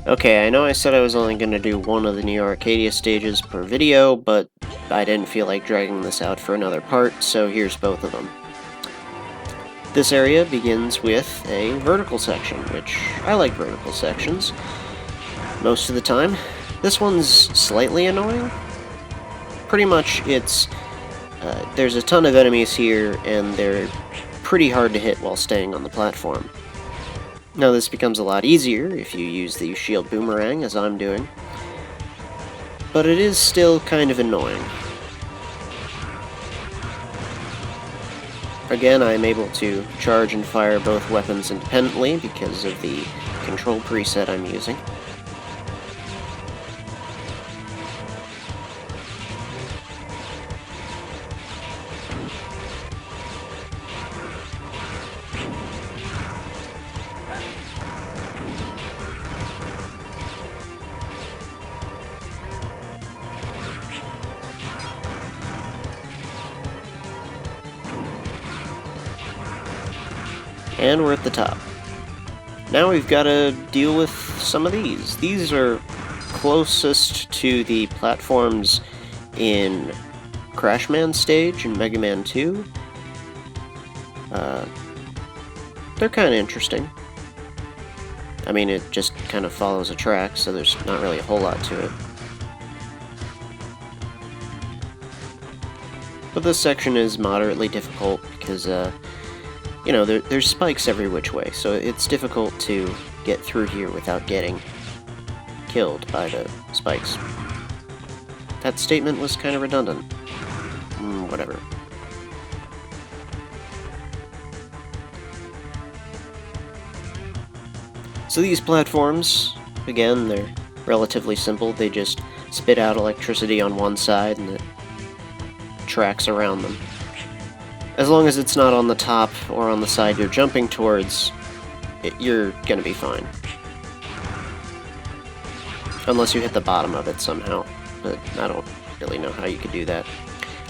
Okay, I know I said I was only going to do one of the Neo Arcadia stages per video, but I didn't feel like dragging this out for another part, so here's both of them. This area begins with a vertical section, which I like vertical sections most of the time. This one's slightly annoying. Pretty much there's a ton of enemies here, and they're pretty hard to hit while staying on the platform. Now this becomes a lot easier if you use the shield boomerang, as I'm doing, but it is still kind of annoying. Again, I'm able to charge and fire both weapons independently because of the control preset I'm using. And we're at the top. Now we've got to deal with some of these. These are closest to the platforms in Crash Man stage and Mega Man 2. They're kind of interesting. I mean, it just kind of follows a track, so there's not really a whole lot to it. But this section is moderately difficult because, you know, there's spikes every which way, so it's difficult to get through here without getting killed by the spikes. That statement was kind of redundant. Whatever. So these platforms, again, they're relatively simple. They just spit out electricity on one side and it tracks around them. As long as it's not on the top or on the side you're jumping towards, you're gonna be fine. Unless you hit the bottom of it somehow, but I don't really know how you could do that.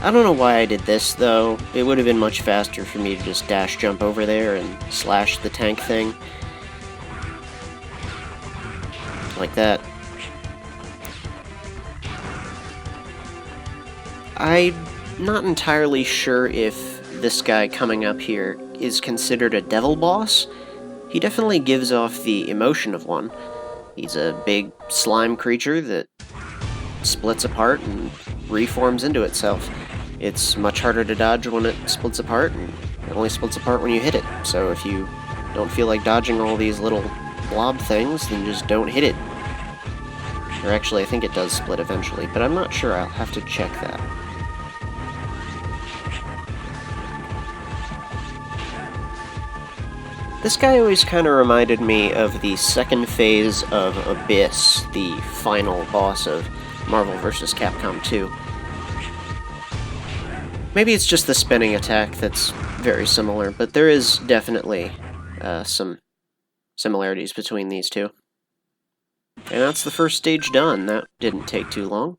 I don't know why I did this, though. It would have been much faster for me to just dash jump over there and slash the tank thing. Like that. I'm not entirely sure if this guy coming up here is considered a devil boss. He definitely gives off the emotion of one. He's a big slime creature that splits apart and reforms into itself. It's much harder to dodge when it splits apart, and it only splits apart when you hit it. So if you don't feel like dodging all these little blob things, then just don't hit it. Or actually, I think it does split eventually, but I'm not sure. I'll have to check that. This guy always kind of reminded me of the second phase of Abyss, the final boss of Marvel vs. Capcom 2. Maybe it's just the spinning attack that's very similar, but there is definitely some similarities between these two. And that's the first stage done. That didn't take too long.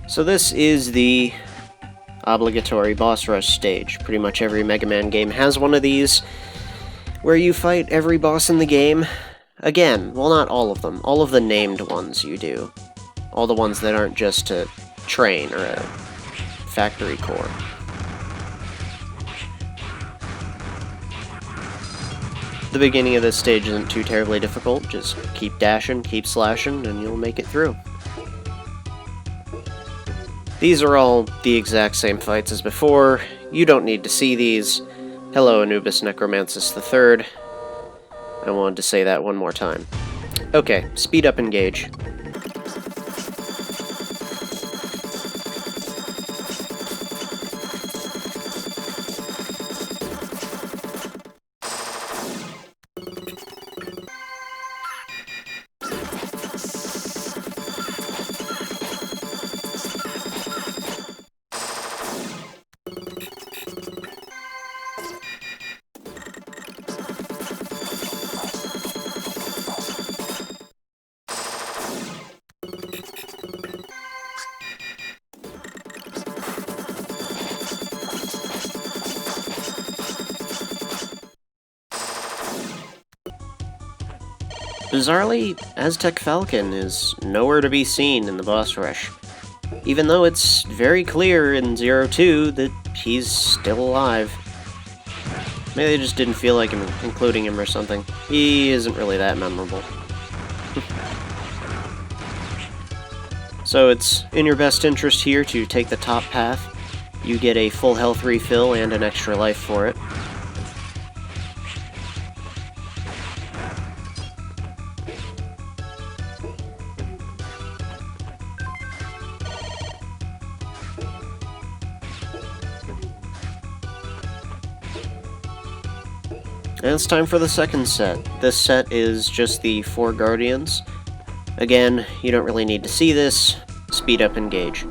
So this is the obligatory boss rush stage. Pretty much every Mega Man game has one of these, where you fight every boss in the game. Again, well, not all of them. All of the named ones you do. All the ones that aren't just a train or a factory core. The beginning of this stage isn't too terribly difficult. Just keep dashing, keep slashing, and you'll make it through. These are all the exact same fights as before. You don't need to see these. Hello, Anubis Necromancis III. I wanted to say that one more time. Okay, speed up engage. Bizarrely, Aztec Falcon is nowhere to be seen in the boss rush, even though it's very clear in Zero 2 that he's still alive. Maybe they just didn't feel like including him or something. He isn't really that memorable. So it's in your best interest here to take the top path. You get a full health refill and an extra life for it. And it's time for the second set. This set is just the 4 Guardians. Again, you don't really need to see this. Speed up engage.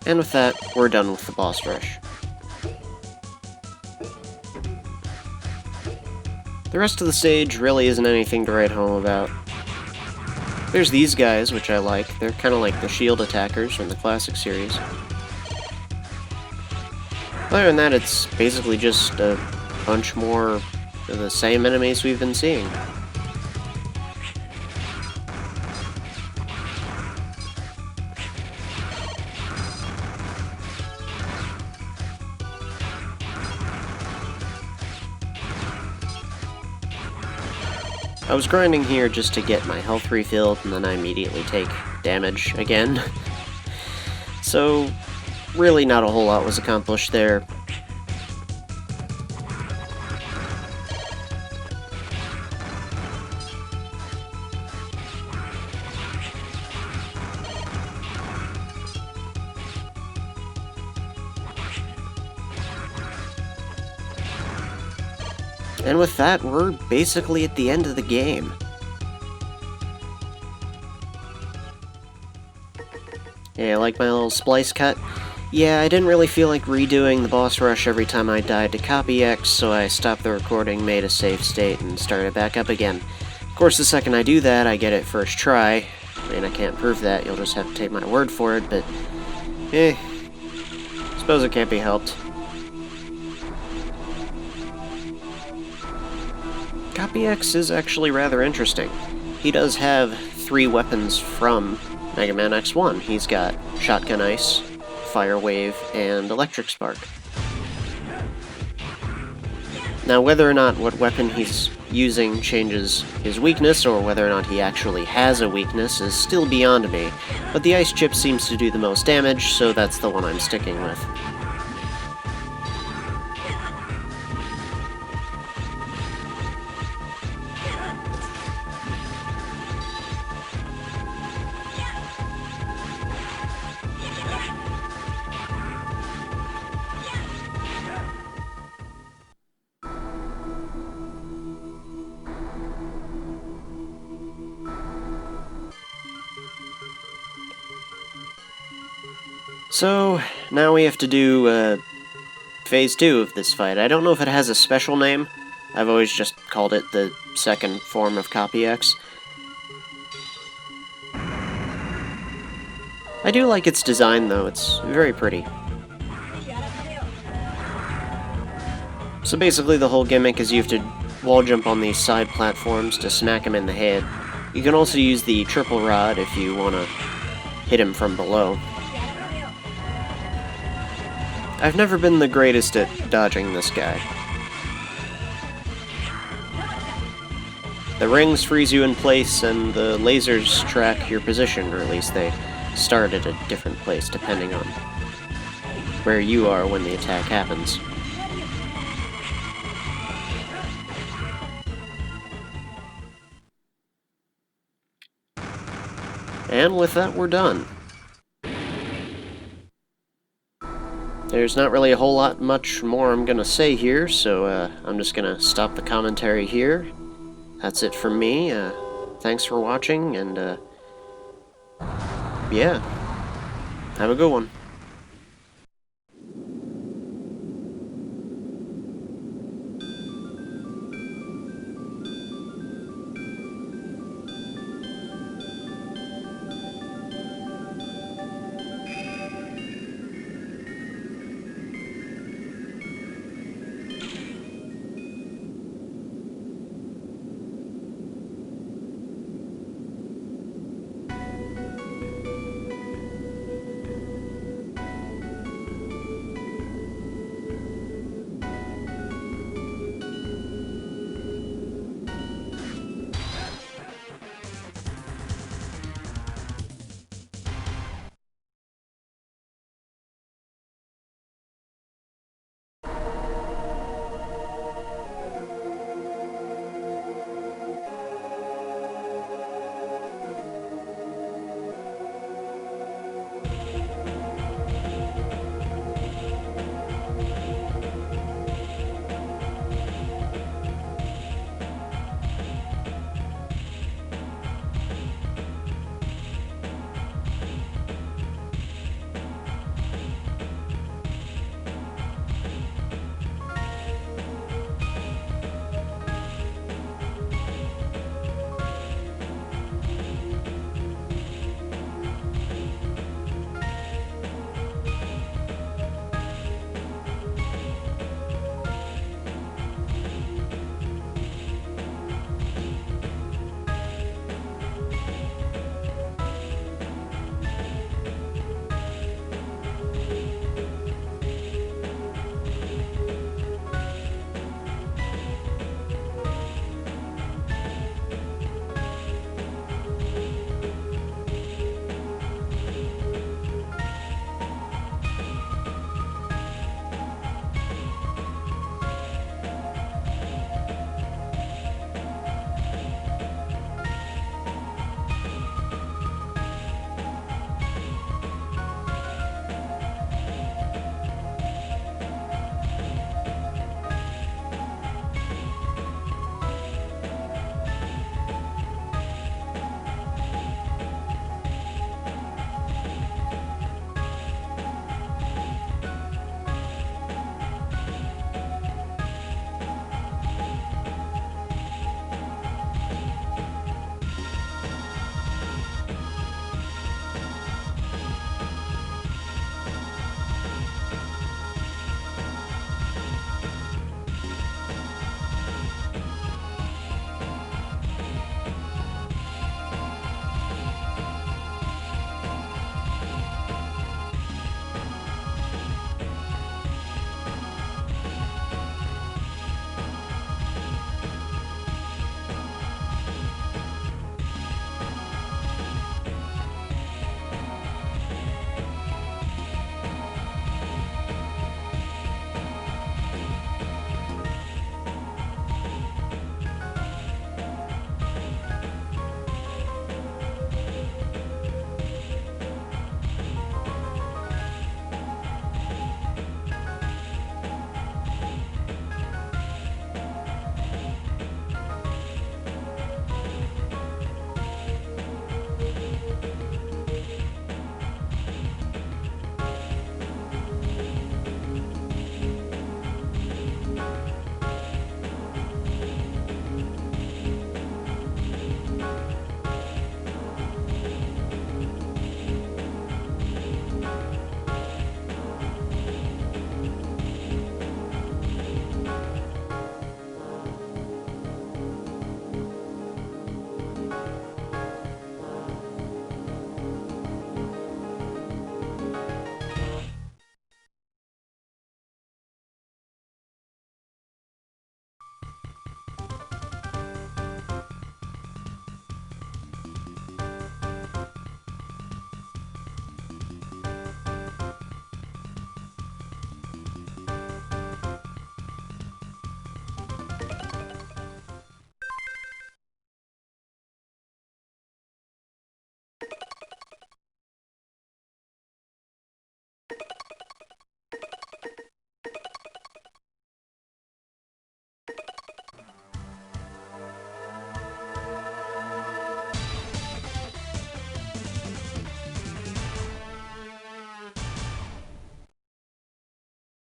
And with that, we're done with the boss rush. The rest of the stage really isn't anything to write home about. There's these guys, which I like. They're kind of like the shield attackers from the classic series. Other than that, it's basically just a bunch more of the same enemies we've been seeing. I was grinding here just to get my health refilled, and then I immediately take damage again. So, really not a whole lot was accomplished there. And with that, we're basically at the end of the game. Yeah, like my little splice cut? Yeah, I didn't really feel like redoing the boss rush every time I died to Copy X, so I stopped the recording, made a save state, and started back up again. Of course, the second I do that, I get it first try. I mean, I can't prove that, you'll just have to take my word for it, but... suppose it can't be helped. Copy X is actually rather interesting. He does have 3 weapons from Mega Man X1. He's got Shotgun Ice, Fire Wave, and Electric Spark. Now, whether or not what weapon he's using changes his weakness, or whether or not he actually has a weakness, is still beyond me, but the Ice Chip seems to do the most damage, so that's the one I'm sticking with. So, now we have to do, Phase 2 of this fight. I don't know if it has a special name. I've always just called it the second form of Copy X. I do like its design, though. It's very pretty. So basically the whole gimmick is you have to wall jump on these side platforms to smack him in the head. You can also use the triple rod if you want to hit him from below. I've never been the greatest at dodging this guy. The rings freeze you in place, and the lasers track your position, or at least they start at a different place depending on where you are when the attack happens. And with that, we're done. There's not really a whole lot much more I'm gonna say here, so I'm just gonna stop the commentary here. That's it from me. Thanks for watching, and yeah, have a good one.